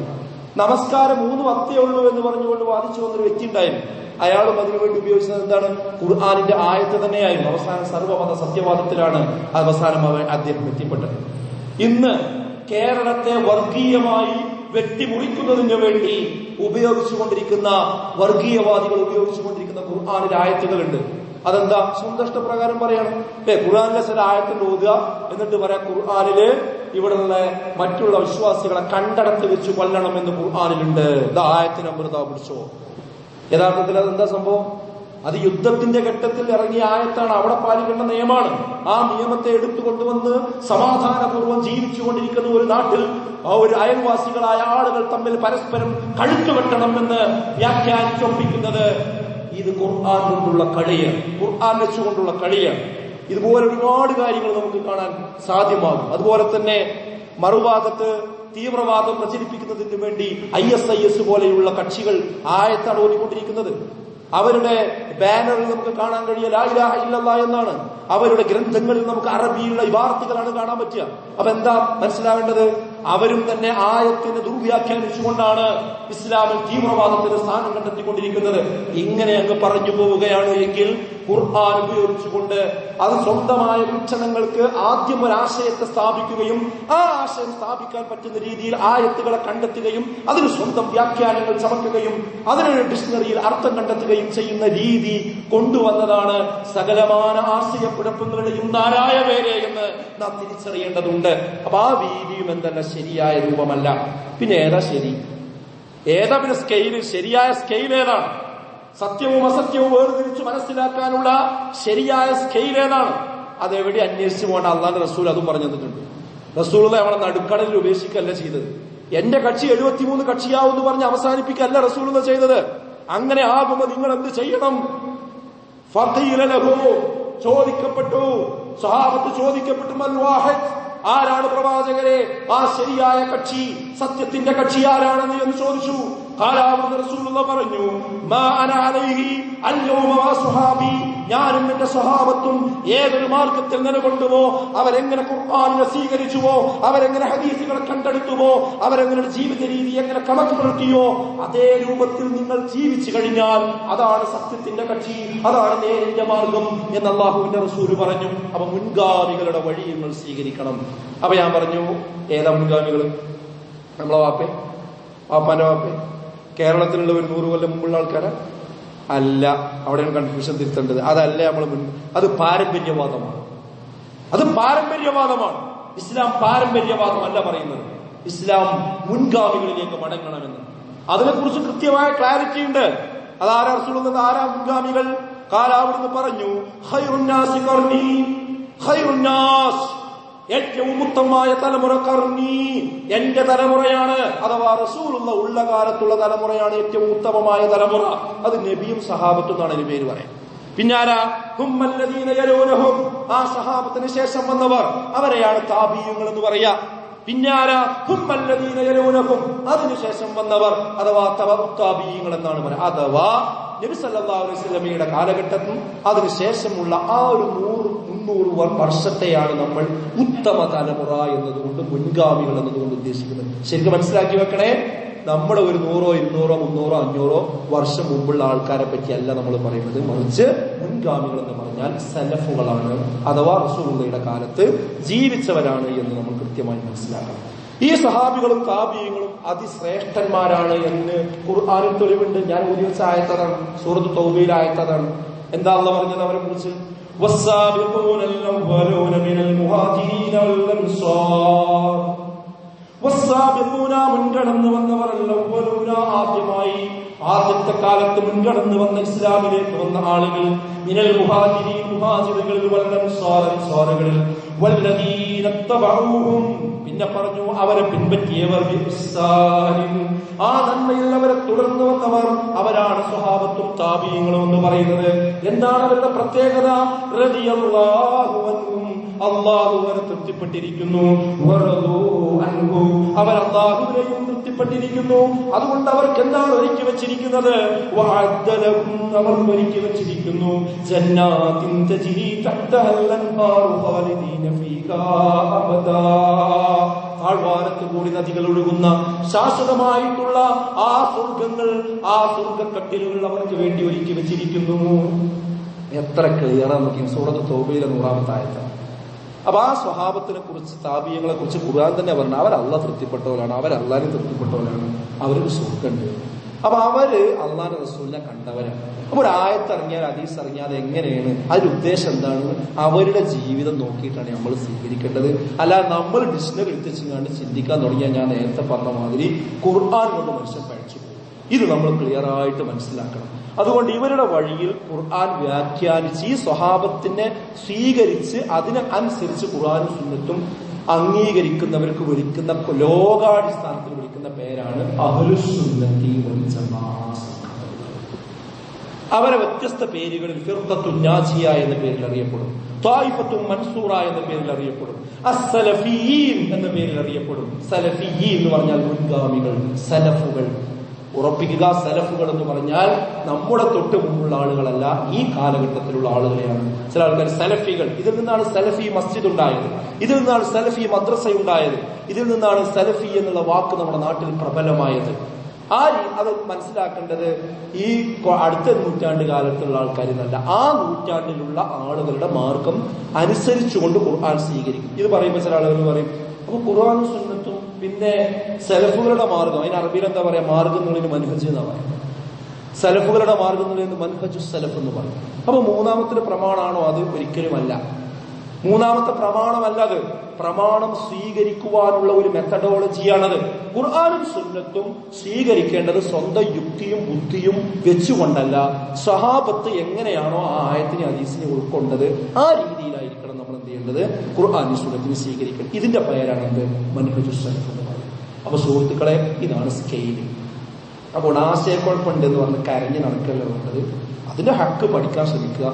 നമസ്കാരം 3 വക്തേ ഉള്ളൂ എന്ന് പറഞ്ഞുകൊണ്ട് വാദിച്ചു വന്നൊരു വ്യക്തി ഉണ്ടായിരുന്നു. അയാളും അതിനുവേണ്ടി ഉപയോഗിച്ചത് എന്താണ്? ഖുർആനിന്റെ ആയത്ത് തന്നെയായിരുന്നു. അവസാനം സർവ്വമത സത്യവാദത്തിലാണ് അവസാനം അദ്ദേഹം എത്തിപ്പെട്ടത്. ഇന്ന് കേരളത്തെ വർഗീയമായി വെട്ടിമുറിക്കുന്നതിന് വേണ്ടി ഉപയോഗിച്ചുകൊണ്ടിരിക്കുന്ന വർഗീയവാദികൾ ഉപയോഗിച്ചുകൊണ്ടിരിക്കുന്ന ഖുർആനിലെ ആയത്തുകളുണ്ട്. അതെന്താ? സ്വന്തം ഇഷ്ടപ്രകാരം പറയണം. ഖുർആനിലെ ചില ആയത്തുകൾ ഓതുക, എന്നിട്ട് പറയാം ഖുർആനില് ഇവിടെയുള്ള മറ്റുള്ള വിശ്വാസികളെ കണ്ടടത്ത് വെച്ച് കൊല്ലണം എന്ന് ഖുർആനിലുണ്ട്. ഇതാ ആയത്ത് നമ്പർ ഇതാ പിടിച്ചോ. യഥാർത്ഥത്തിൽ അതെന്താ സംഭവം? അത് യുദ്ധത്തിന്റെ ഘട്ടത്തിൽ ഇറങ്ങിയ ആയത്താണ്. അവിടെ പാലിക്കേണ്ട നിയമമാണ്. ആ നിയമത്തെ എടുത്തുകൊണ്ടുവന്ന് സമാധാനപൂർവ്വം ജീവിച്ചുകൊണ്ടിരിക്കുന്ന ഒരു നാട്ടിൽ ഒരു അയൽവാസികളായ ആളുകൾ തമ്മിൽ പരസ്പരം കഴുത്ത് വെട്ടണമെന്ന് വ്യാഖ്യാനിച്ചൊപ്പിക്കുന്നത് ഇത് ഖുർആൻ കൊണ്ടുള്ള കളിയാണ്, ഖുർആൻ വെച്ചുകൊണ്ടുള്ള കളിയാണ്. ഇതുപോലെ ഒരുപാട് കാര്യങ്ങൾ നമുക്ക് കാണാൻ സാധ്യമാകും. അതുപോലെ തന്നെ മറുഭാഗത്ത് തീവ്രവാദം പ്രചരിപ്പിക്കുന്നതിന് വേണ്ടി ISIS പോലെയുള്ള കക്ഷികൾ ആയത്താണ് ഓടിക്കൊണ്ടിരിക്കുന്നത്. അവരുടെ ബാനറിൽ നമുക്ക് കാണാൻ കഴിയുക ലാ ഇലാഹ ഇല്ലല്ലാഹ് എന്നാണ്. അവരുടെ ഗ്രന്ഥങ്ങളിൽ നമുക്ക് അറബിയിലുള്ള ഇബാറത്തുകളാണ് കാണാൻ പറ്റുക. അപ്പൊ എന്താ മനസ്സിലാവേണ്ടത്? അവരും തന്നെ ആയത്തിന് ദുർവ്യാഖ്യാനിച്ചുകൊണ്ടാണ് ഇസ്ലാമിൽ തീവ്രവാദത്തിന് സ്ഥാനം കണ്ടെത്തിക്കൊണ്ടിരിക്കുന്നത്. ഇങ്ങനെ അങ്ങ് പറഞ്ഞു പോവുകയാണ് എങ്കിൽ ഖുർആൻ ഉപയോഗിച്ചുകൊണ്ട് അത് സ്വന്തമായ വീക്ഷണങ്ങൾക്ക് ആദ്യം ഒരാശയത്തെ സ്ഥാപിക്കുകയും ആ ആശയം സ്ഥാപിക്കാൻ പറ്റുന്ന രീതിയിൽ ആയത്തുകളെ കണ്ടെത്തുകയും അതിന് സ്വന്തം വ്യാഖ്യാനങ്ങൾ ചമക്കുകയും അതിന് ഡിക്ഷണറിയിൽ അർത്ഥം കണ്ടെത്തുകയും ചെയ്യുന്ന രീതി കൊണ്ടുവന്നതാണ് സകലമാന ആശയക്കുഴപ്പങ്ങളുടെയും നാരായ പേരെ എന്ന് നാം തിരിച്ചറിയേണ്ടതുണ്ട്. അപ്പൊ ആ രീതിയും എന്തല്ല ശരിയായ രൂപമല്ല. പിന്നെ ഏതാ ശരി? ഏതാ പിന്നെ സ്കെയില്? ശരിയായ സ്കെയിൽ ഏതാണ്? സത്യവും അസത്യവും വേർതിരിച്ച് മനസ്സിലാക്കാനുള്ള ശരിയായ സ്കെയിൽ ഏതാണ്? അതെവിടെ അന്വേഷിച്ചു പോകേണ്ട? അള്ളാന്റെ റസൂൽ അതും പറഞ്ഞു തന്നിട്ടുണ്ട്. റസൂൽ നമ്മളെ നടുക്കടലിൽ ഉപേക്ഷിക്കല്ല ചെയ്തത്. എന്റെ കക്ഷി 73 കക്ഷിയാവെന്ന് പറഞ്ഞ് അവസാനിപ്പിക്കല്ല റസൂൽ ചെയ്തത്. അങ്ങനെ ആകുമ്പോ നിങ്ങൾ എന്ത് ചെയ്യണം? ചോദിക്കപ്പെട്ടു, സഹാബത്ത് ചോദിക്കപ്പെട്ടു, മൽ വാഹിദ്, ആരാണ് പ്രവാചകരെ ആ ശരിയായ കക്ഷി, സത്യത്തിന്റെ കക്ഷി ആരാണെന്ന് എന്ന് ചോദിച്ചു. റസൂലുള്ളാഹി പറഞ്ഞു, മാ അന അലൈഹി അൽയൗമ വസ്ഹാബി, ഞാനും എന്റെ സ്വഹാബത്തും ഏതൊരു മാർഗത്തിൽ നിലകൊണ്ടുവോ, അവരെങ്ങനെ ഖുർആനെ സ്വീകരിച്ചുവോ, അവരെങ്ങനെ ഹദീസുകളെ കണ്ടെടുത്തുവോ, അവരെങ്ങനെ ജീവിത രീതി എങ്ങനെ കണക്ക് പുലർത്തിയോ അതേ രൂപത്തിൽ നിങ്ങൾ ജീവിച്ചു കഴിഞ്ഞാൽ അതാണ് സത്യത്തിന്റെ കക്ഷി, അതാണ് നേരിന്റെ മാർഗം എന്ന് അല്ലാഹുവിന്റെ റസൂൽ പറഞ്ഞു. അപ്പൊ മുൻഗാമികളുടെ വഴി നിങ്ങൾ സ്വീകരിക്കണം. അപ്പൊ ഞാൻ പറഞ്ഞു, ഏതാ മുൻഗാമികൾ? നമ്മളെ വാപ്പാന്റെ വാപ്പേ? കേരളത്തിലുള്ള ഒരു 100 കൊല്ലം മുമ്പുള്ള ആൾക്കാരാ? അല്ല. അവിടെയാണ് കൺഫ്യൂഷൻ തിരുത്തേണ്ടത്. അതല്ല അത് പാരമ്പര്യവാദമാണ്. അത് പാരമ്പര്യവാദമാണ്. ഇസ്ലാം പാരമ്പര്യവാദമല്ല പറയുന്നത്. ഇസ്ലാം മുൻഗാമികളിലേക്ക് മടങ്ങണമെന്ന്. അതിനെക്കുറിച്ച് കൃത്യമായ ക്ലാരിറ്റി ഉണ്ട്. അതാരാ റസൂലുള്ളാഹി? ആരാ മുൻഗാമികൾ? അവിടുന്ന് പറഞ്ഞു, ഖൈറുന്നാസി ഖർനി, ഖൈറുന്നാസ്, ഏറ്റവും ഉത്തമമായ തലമുറ ഖർനി, എന്റെ തലമുറയാണ്. അഥവാ റസൂലുള്ള ഉള്ള കാലത്തുള്ള തലമുറയാണ് ഏറ്റവും ഉത്തമമായ തലമുറ. അത് നബിയും സഹാബത്തും എന്നാണ് അതിന് പേര് പറയാം. പിന്നാരാ? ഹുമ്മല്ലദീന യലൂനഹും, ആ സഹാബത്തിന് ശേഷം വന്നവർ, അവരെയാണ് താബിഈങ്ങൾ എന്ന് പറയാ. പിന്നാരാ? ഹുമ്മല്ലദീന യലൂനഹും, അതിനുശേഷം വന്നവർ, അഥവാ താബിഈങ്ങൾ എന്നാണ് പറയാ. അഥവാ നബി സല്ലല്ലാഹു അലൈഹി വസല്ലമയുടെ കാലഘട്ടത്തിൽ അതിനുശേഷമുള്ള ആ ഒരു 100-300 വർഷത്തെയാണ് നമ്മൾ ഉത്തമ തലമുറ എന്നതുകൊണ്ട്, മുൻഗാമികൾ എന്നതുകൊണ്ട് ഉദ്ദേശിക്കുന്നത്. ശരിക്കും മനസ്സിലാക്കി വെക്കണേ. നമ്മുടെ ഒരു 100, 200, 300, 500 വർഷം മുമ്പുള്ള ആൾക്കാരെ പറ്റിയല്ല നമ്മൾ പറയുന്നത്. മറിച്ച് മുൻഗാമികൾ എന്ന് പറഞ്ഞാൽ സലഫുകളാണ്, അഥവാ റസൂലുള്ളാഹിയുടെ കാലത്ത് ജീവിച്ചവരാണ് എന്ന് നമ്മൾ കൃത്യമായി മനസ്സിലാക്കണം. ഈ സഹാബികളും താബിഈങ്ങളും അതിശ്രേഷ്ഠന്മാരാണ് എന്ന് ഖുർആനിൽ തെളിവുണ്ട്. ഞാൻ ഉപയോഗിച്ച ആയത്താണ്, സൂറത്ത് തൗബയിൽ ആയത്താണ്. എന്താ അല്ലാഹു പറഞ്ഞത് അവരെ കുറിച്ച്? വസ്സാബിഖൂനൽ അവ്വലൂന മിനൽ മുഹാജിരീന വൽ അൻസാർ. വസ്സാബിഖൂന മുൻകടന്നു വന്നവർ, അവ്വലൂന ആദ്യമായി ആദ്യത്തെ കാലത്ത് മുൻകടന്നു വന്ന ഇസ്ലാമിലേക്ക് വന്ന ആളുകൾ, മിനൽ മുഹാജിരീൻ മുഹാജിറുകളിൽ, വൽ അൻസാർ അൻസാറുകളിൽ, വല്ലദീന തബഊഹും പിന്നെ പറഞ്ഞു അവരെ പിൻപറ്റിയവർ, ആ നന്മയിൽ അവരെ തുടർന്നു വന്നവർ, അവരാണ് സ്വഹാബത്തും താബിഈങ്ങളും എന്ന് പറയുന്നത്. എന്താണ് അവരുടെ പ്രത്യേകത? റളിയല്ലാഹു അൻഹും, അല്ലാഹു അവരെ തൃപ്തിപ്പെട്ടിരിക്കുന്നു, വറദൂ അൻഹു, അവർ അല്ലാഹുവിനെയും തൃപ്തിപ്പെട്ടിരിക്കുന്നു. അതുകൊണ്ട് അവർക്ക് എന്താണ് ഒരുക്കി വെച്ചിരിക്കുന്നത്? വഅദ്ദ ലഹും, അവർ ഒരുക്കി വെച്ചിരിക്കുന്നു ജന്നാത്തിൻ തജ്രി തഹ്തഹൽ അൻഹാറു ഖാലിദീന ഫീഹാ അബദാ, താഴ്വാരത്ത് കൂടി നദികൾ ഒഴുകുന്ന ശാശ്വതമായിട്ടുള്ള ആ സ്വർഗങ്ങൾ, ആ സ്വർഗക്കട്ടിലുകൾ അവർക്ക് വേണ്ടി ഒരുക്കി വെച്ചിരിക്കുന്നു. എത്ര ക്ലിയറാണ് നോക്കി സൂറത്ത് തൗബയിലെ 100-ാമത്തെ ആയത്ത്. അപ്പൊ ആ സ്വഹാബത്തിനെ കുറിച്ച്, താബിഈങ്ങളെ കുറിച്ച് ഖുർആൻ തന്നെ പറഞ്ഞു, അവർ അല്ലാഹ് തൃപ്തിപ്പെട്ടവരാണ്, അവർ അല്ലാഹുവിനെ തൃപ്തിപ്പെട്ടവരാണ്, അവർക്ക് സ്വർഗ്ഗമുണ്ട്. അപ്പൊ അവര് അള്ളാഹുവിന്റെ റസൂലിനെ കണ്ടവരാണ്. അപ്പൊ ഒരു ആയത്ത് ഇറങ്ങിയാൽ, ഹദീസ് ഇറങ്ങിയാൽ എങ്ങനെയാണ്, അതിന്റെ ഉദ്ദേശം എന്താണ്? അവരുടെ ജീവിതം നോക്കിയിട്ടാണ് നമ്മൾ സ്വീകരിക്കേണ്ടത്. അല്ലാതെ നമ്മൾ ഡിക്ഷണറി എടുത്തുവെച്ചുകൊണ്ട് ചിന്തിക്കാൻ തുടങ്ങിയാൽ, ഞാൻ നേരത്തെ പറഞ്ഞ മാതിരി ഖുർആൻ കൊണ്ട് മനുഷ്യൻ പഴിച്ചു പോകും. ഇത് നമ്മൾ ക്ലിയർ ആയിട്ട് മനസ്സിലാക്കണം. അതുകൊണ്ട് ഇവരുടെ വഴിയിൽ ഖുർആൻ വ്യാഖ്യാനിച്ച് ഈ സ്വഹാബത്തിനെ സ്വീകരിച്ച് അതിന് അനുസരിച്ച് ഖുർആനും സുന്നത്തും അംഗീകരിക്കുന്നവർക്ക് വിളിക്കുന്ന, ലോകാടിസ്ഥാനത്തിൽ വിളിക്കുന്ന പേരാണ് അഹ്ലുസുന്നത്തി വൽ ജമാഅത്ത്. അവരെ വ്യത്യസ്ത പേരുകളിൽ ഫിർഖത്തുൻ നാജിയ എന്ന പേരിൽ അറിയപ്പെടും, ത്വായിഫത്തുൻ മൻസൂറ എന്ന പേരിൽ അറിയപ്പെടും, അസ്സലഫിയീൻ എന്ന പേരിൽ അറിയപ്പെടും. സലഫിയീൻ എന്ന് പറഞ്ഞാൽ മുൻഗാമികൾ, സലഫുകൾ. ഉറപ്പിക്കുക, സലഫുകൾ എന്ന് പറഞ്ഞാൽ നമ്മുടെ തൊട്ട് മുമ്പുള്ള ആളുകളല്ല, ഈ കാലഘട്ടത്തിലുള്ള ആളുകളെയാണ്. ചില ആൾക്കാർ സലഫികൾ, ഇതിൽ നിന്നാണ് സലഫി മസ്ജിദ് ഉണ്ടായത്, ഇതിൽ നിന്നാണ് സലഫി മദ്രസ ഉണ്ടായത്, ഇതിൽ നിന്നാണ് സലഫി എന്നുള്ള വാക്ക് നമ്മുടെ നാട്ടിൽ പ്രബലമായത്. അത് മനസ്സിലാക്കേണ്ടത് ഈ അടുത്ത നൂറ്റാണ്ട് കാലത്തുള്ള ആൾക്കാരെന്നല്ല, ആ നൂറ്റാണ്ടിലുള്ള ആളുകളുടെ മാർഗം അനുസരിച്ചുകൊണ്ട് ഖുർആൻ സ്വീകരിക്കും. ഇത് പറയുമ്പോൾ ചില ആളുകൾ പറയും, അപ്പൊ ഖുർആനും സുന്നത്തും പിന്നെ സലഫുകളുടെ മാർഗം, അതിന് അറബിയിൽ എന്താ പറയാ, മാർഗം എന്നുള്ളതിന് മൻഹജ് എന്നാ പറയാം. സലഫുകളുടെ മാർഗം എന്നുള്ളതിന് മൻഹജു സലഫ് എന്ന് പറയും. അപ്പൊ മൂന്നാമത്തെ പ്രമാണമാണോ? അത് ഒരിക്കലുമല്ല. മൂന്നാമത്തെ പ്രമാണമല്ല അത്. പ്രമാണം സ്വീകരിക്കുവാനുള്ള ഒരു മെത്തഡോളജിയാണത്. ഖുർആനും സുന്നത്തും സ്വീകരിക്കേണ്ടത് സ്വന്തം യുക്തിയും ബുദ്ധിയും വെച്ചുകൊണ്ടല്ല, സ്വഹാബത്ത് എങ്ങനെയാണോ ആ ആയത്തിനെ ഹദീസിനെ ഉൾക്കൊണ്ടത് ആ രീതിയിലായിരിക്കണം നമ്മൾ എന്ത് ചെയ്യേണ്ടത്, ഖുർആനും സുന്നത്തിനെ സ്വീകരിക്കണം. ഇതിന്റെ പേരാണ് എന്ത്, മൻഹജു സലഫ് എന്ന് പറയുന്നത്. അപ്പൊ സുഹൃത്തുക്കളെ, ഇതാണ് സ്കെയില്. അപ്പോൾ ആശയക്കുഴപ്പമുണ്ട് എന്ന് പറഞ്ഞ് കരഞ്ഞ് നടക്കല്ല വേണ്ടത്. അതിന്റെ ഹക്ക് പഠിക്കാൻ ശ്രമിക്കുക.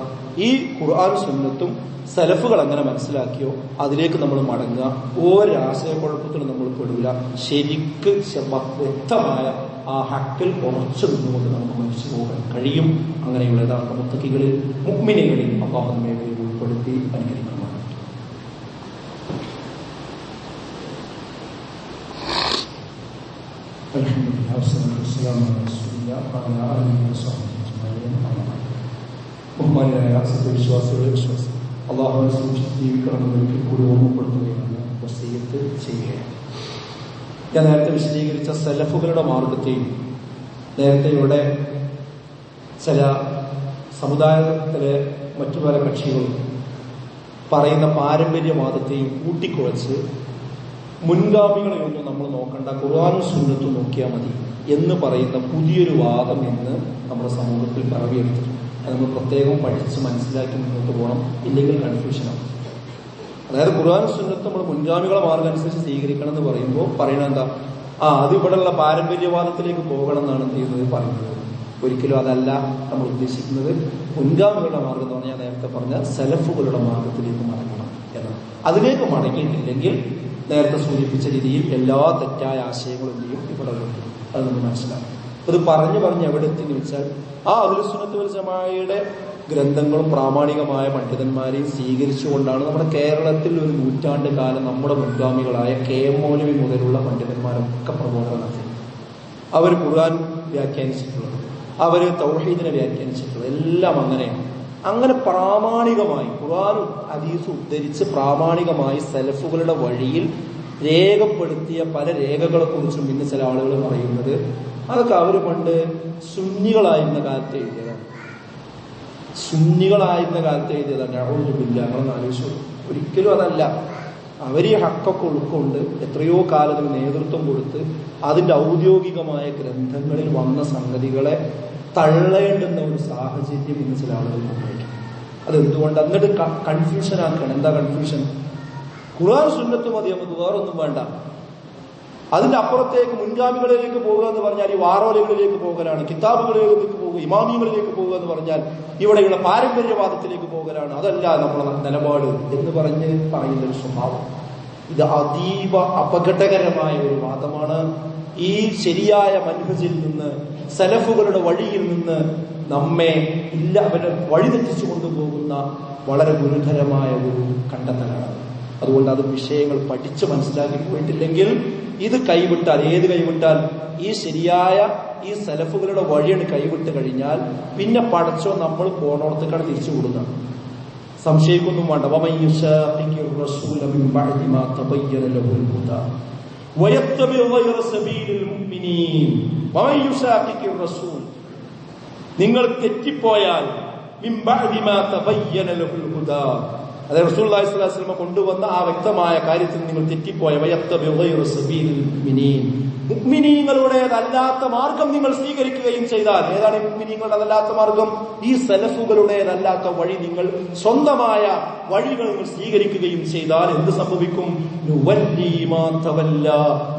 ഈ ഖുർആനും സുന്നത്തും സലഫുകൾ എങ്ങനെ മനസ്സിലാക്കിയോ അതിലേക്ക് നമ്മൾ മടങ്ങുക. ഒരാശയക്കുഴപ്പത്തിലും നമ്മൾ പെടില്ല. ശരിക്ക് വ്യക്തമായ ആ ഹക്കിൽ ഉറച്ചു നിന്നുകൊണ്ട് നമുക്ക് മരിച്ചു പോകാൻ കഴിയും. അങ്ങനെയുള്ള യഥാർത്ഥ മുത്തഖികളിൽ, മുഅ്മിനീങ്ങളിൽ അല്ലാഹു നമ്മെ ഉൾപ്പെടുത്തി അനുഗ്രഹിക്കുന്നു. ബഹുമാനിയായ സത്യവിശ്വാസികളെ, വിശ്വാസം അള്ളാഹുവിനെ സൂക്ഷിച്ച് ജീവിക്കണമെന്ന് ഒരിക്കൽ കൂടി ഓർമ്മപ്പെടുത്തുകയാണ്, വസിയ്യത്ത് ചെയ്യുകയാണ്. ഞാൻ നേരത്തെ വിശദീകരിച്ച സലഫുകളുടെ മാർഗത്തെയും നേരത്തെ ഇവിടെ ചില സമുദായത്തിലെ മറ്റു പല കക്ഷികളും പറയുന്ന പാരമ്പര്യവാദത്തെയും കൂട്ടിക്കുഴച്ച് മുൻഗാമികളെയൊന്നും നമ്മൾ നോക്കണ്ട, ഖുർആനും സുന്നത്തും നോക്കിയാൽ മതി എന്ന് പറയുന്ന പുതിയൊരു വാദം ഇന്ന് നമ്മുടെ സമൂഹത്തിൽ പിറവിയെടുത്തിട്ടുണ്ട്. അത് നമ്മൾ പ്രത്യേകം പഠിച്ച് മനസ്സിലാക്കി മുന്നോട്ട് പോകണം, ഇല്ലെങ്കിൽ കൺഫ്യൂഷനാണ്. അതായത് ഖുർആനും സുന്നത്തും നമ്മൾ മുൻഗാമികളെ മാർഗം അനുസരിച്ച് സ്വീകരിക്കണം എന്ന് പറയുമ്പോൾ പറയണത് എന്താ, അത് ഇവിടെയുള്ള പാരമ്പര്യവാദത്തിലേക്ക് പോകണം എന്നാണ് എന്ത് ചെയ്യുന്നത് പറയുന്നത്. ഒരിക്കലും അതല്ല നമ്മൾ ഉദ്ദേശിക്കുന്നത്. മുൻഗാമികളുടെ മാർഗം എന്ന് പറഞ്ഞാൽ നേരത്തെ പറഞ്ഞ സലഫുകളുടെ മാർഗത്തിലേക്ക് മടങ്ങണം എന്നാണ്. അതിലേക്ക് മടങ്ങിയിട്ടില്ലെങ്കിൽ നേരത്തെ സൂചിപ്പിച്ച രീതിയിൽ എല്ലാ തെറ്റായ ആശയങ്ങളും എന്ത് ചെയ്യും, ഇവിടെ ഉണ്ട്. അത് നമ്മൾ മനസ്സിലാക്കും. അത് പറഞ്ഞ് എവിടെ എത്തിയെന്ന് വെച്ചാൽ, ആ അഹ്ലുസുന്നത്ത് വൽ ജമാഅയുടെ ഗ്രന്ഥങ്ങളും പ്രാമാണികമായ പണ്ഡിതന്മാരെയും സ്വീകരിച്ചുകൊണ്ടാണ് നമ്മുടെ കേരളത്തിൽ ഒരു നൂറ്റാണ്ട് കാലം നമ്മുടെ മുൻഗാമികളായ കെ എം മൗലവി മുതലുള്ള പണ്ഡിതന്മാരൊക്കെ പ്രബോധനം നടത്തി. അവർ ഖുർആൻ വ്യാഖ്യാനിച്ചിട്ടുള്ളത്, അവർ തൗഹീദിനെ വ്യാഖ്യാനിച്ചിട്ടുള്ളത് എല്ലാം അങ്ങനെയാണ്. അങ്ങനെ പ്രാമാണികമായി ഖുർആനും ഹദീസും ഉദ്ധരിച്ച് പ്രാമാണികമായി സലഫുകളുടെ വഴിയിൽ രേഖപ്പെടുത്തിയ പല രേഖകളെ കുറിച്ചും ഇന്ന് ചില ആളുകൾ പറയുന്നത് അതൊക്കെ അവർ പണ്ട് സുന്നികളായിരുന്ന കാലത്ത് എഴുതിയതാണ്. സുന്നികളായിരുന്ന കാലത്ത് എഴുതിയതാണ്. ഞങ്ങളൊന്ന് ആലോചിച്ചു. ഒരിക്കലും അതല്ല. അവർ ഈ ഹക്കൊക്കെ ഉൾക്കൊണ്ട് എത്രയോ കാലത്തിന് നേതൃത്വം കൊടുത്ത് അതിന്റെ ഔദ്യോഗികമായ ഗ്രന്ഥങ്ങളിൽ വന്ന സംഗതികളെ തള്ളേണ്ടുന്ന ഒരു സാഹചര്യം ഇന്ന് ചില ആളുകൾ കൊണ്ടുവയ്ക്കും. അതെന്തുകൊണ്ട്? എന്നിട്ട് കൺഫ്യൂഷൻ ആക്കണം. എന്താ കൺഫ്യൂഷൻ? ഖുർആൻ സുന്നത്ത് മതി, നമുക്ക് വേറൊന്നും വേണ്ട. അതിന്റെ അപ്പുറത്തേക്ക് മുൻഗാമികളിലേക്ക് പോകുക എന്ന് പറഞ്ഞാൽ ഈ വാറോലകളിലേക്ക് പോകലാണ്, കിതാബുകളിലേക്ക് പോകുക, ഇമാമിയങ്ങളിലേക്ക് പോകുക എന്ന് പറഞ്ഞാൽ ഇവിടെയുള്ള പാരമ്പര്യവാദത്തിലേക്ക് പോകലാണ്. അതല്ല നമ്മളെ നിലപാട് എന്ന് പറയുന്ന ഒരു സ്വഭാവം, ഇത് അതീവ അപകടകരമായ ഒരു വാദമാണ്. ഈ ശരിയായ മൻഹജിൽ നിന്ന്, സലഫുകളുടെ വഴിയിൽ നിന്ന് നമ്മെ അവരെ വഴിതെറ്റിച്ചു കൊണ്ടുപോകുന്ന വളരെ ഗുരുതരമായ ഒരു കണ്ടെത്തലാണ്. അതുകൊണ്ട് അത് വിഷയങ്ങൾ പഠിച്ച് മനസ്സിലാക്കി പോയിട്ടില്ലെങ്കിൽ ഇത് കൈവിട്ടാൽ, ഏത് കൈവിട്ടാൽ, ഈ ശരിയായ ഈ സലഫുകളുടെ വഴിയാണ് കൈവിട്ട് കഴിഞ്ഞാൽ പിന്നെ പടച്ചോ നമ്മൾ പോണോടത്തേക്കാണ് തിരിച്ചു കൊടുക്കുക. സംശയിക്കൊന്നും വേണ്ട. നിങ്ങൾ തെറ്റിപ്പോയാൽ അതായത് റസൂലുള്ളാഹി സ്വല്ലല്ലാഹു അലൈഹി വസല്ലം കൊണ്ടുവന്ന ആ വ്യക്തമായ കാര്യത്തിൽ നിങ്ങൾ തെറ്റിപ്പോയ മുഅ്മിനീങ്ങളുടേതല്ലാത്ത മാർഗം നിങ്ങൾ സ്വീകരിക്കുകയും ചെയ്താൽ, ഏതാണ് മുഅ്മിനീങ്ങളുടേതല്ലാത്ത മാർഗം? ഈ സലഫുകളുടേതല്ലാത്ത വഴി, നിങ്ങൾ സ്വന്തമായ വഴികൾ നിങ്ങൾ സ്വീകരിക്കുകയും ചെയ്താൽ എന്ത് സംഭവിക്കും?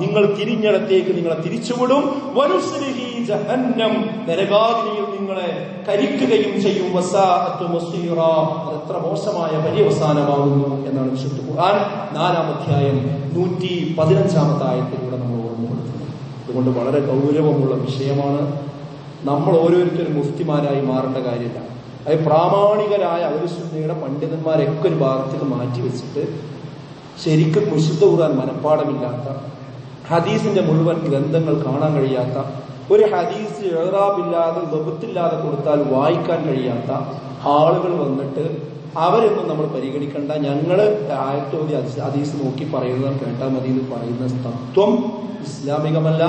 നിങ്ങൾ തിരിഞ്ഞിടത്തേക്ക് നിങ്ങളെ തിരിച്ചുവിടും. വനുസ്ലിഹി ജഹന്നം, നരകാഗ്നിയിൽ നിങ്ങളെ കരിക്കുകയും ചെയ്യും. വസാഅതു മസീറ, അതെത്ര മോശമായ പര്യവസാനമാകുന്നു എന്നാണ് വിശുദ്ധ ഖുർആൻ 4-ാം അധ്യായം 115-ാമത്തെ ആയത്തിലൂടെ നമ്മൾ ഓർമ്മപ്പെടുത്തുന്നത്. അതുകൊണ്ട് വളരെ ഗൗരവമുള്ള വിഷയമാണ്. നമ്മൾ ഓരോരുത്തരും മുഫ്തിമാരായി മാറേണ്ട കാര്യമില്ല. അത് പ്രാമാണികരായ അഹ്ലുസുന്നയുടെ പണ്ഡിതന്മാരൊക്കെ ഒരു ഭാഗത്തേക്ക് മാറ്റി വെച്ചിട്ട് ശരിക്കും വിശുദ്ധ ഖുർആൻ മനപ്പാടമില്ലാത്ത, ഹദീസിന്റെ മുഴുവൻ ഗ്രന്ഥങ്ങൾ കാണാൻ കഴിയാത്ത, ഒരു ഹദീസ് ഇഅ്റാബില്ലാതെ ദബ്ത്തില്ലാതെ കൊടുത്താൽ വായിക്കാൻ കഴിയാത്ത ആളുകൾ വന്നിട്ട് അവരൊന്നും നമ്മൾ പരിഗണിക്കേണ്ട, ഞങ്ങള് ആയത്തോതി ഹദീസ് നോക്കി പറയുന്നത് കേട്ടാൽ മതി എന്ന് പറയുന്ന തത്വം ഇസ്ലാമികമല്ല.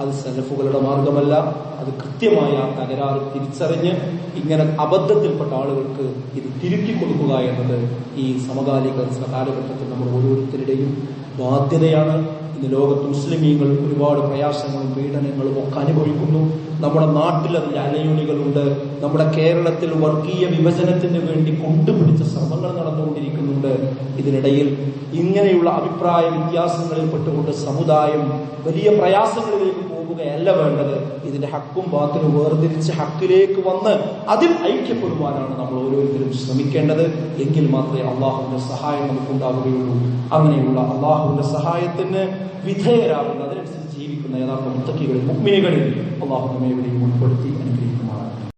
അത് സലഫുകളുടെ മാർഗമല്ല. അത് കൃത്യമായ തകരാറ് തിരിച്ചറിഞ്ഞ് ഇങ്ങനെ അബദ്ധത്തിൽപ്പെട്ട ആളുകൾക്ക് ഇത് തിരുത്തി കൊടുക്കുക എന്നത് ഈ സമകാലിക കാലഘട്ടത്തിൽ നമ്മൾ ഓരോരുത്തരുടെയും ബാധ്യതയാണ്. ഇന്ന് ലോകത്ത് മുസ്ലിമീങ്ങൾ ഒരുപാട് പ്രയാസങ്ങളും പീഡനങ്ങളും ഒക്കെ അനുഭവിക്കുന്നു. നമ്മുടെ നാട്ടിൽ അതിന്റെ അലയൊലികളുണ്ട്. നമ്മുടെ കേരളത്തിൽ വർഗീയ വിഭജനത്തിന് വേണ്ടി കൊണ്ടുപിടിച്ച ശ്രമങ്ങൾ നടന്നുകൊണ്ടിരിക്കുന്നുണ്ട്. ഇതിനിടയിൽ ഇങ്ങനെയുള്ള അഭിപ്രായ വ്യത്യാസങ്ങളിൽ പെട്ടുകൊണ്ട് സമുദായം വലിയ പ്രയാസങ്ങളിലേക്ക് പോവുകയല്ല വേണ്ടത്. ഇതിന്റെ ഹക്കും ബാത്തിലും വേർതിരിച്ച് ഹക്കിലേക്ക് വന്ന് അതിൽ ഐക്യപ്പെടുവാനാണ് നമ്മൾ ഓരോരുത്തരും ശ്രമിക്കേണ്ടത്. എങ്കിൽ മാത്രമേ അള്ളാഹുവിന്റെ സഹായം നമുക്കുണ്ടാവുകയുള്ളൂ. അങ്ങനെയുള്ള അള്ളാഹുവിന്റെ സഹായത്തിന് വിധേയരാകുന്ന, അതിനനുസരിച്ച് ജീവിക്കുന്ന യഥാർത്ഥ മുത്തഖികളിൽ, മുഅ്മിനീകളിൽ അള്ളാഹു നമ്മെ ഉൾപ്പെടുത്തി അനുഗ്രഹിക്കുമാറാകട്ടെ.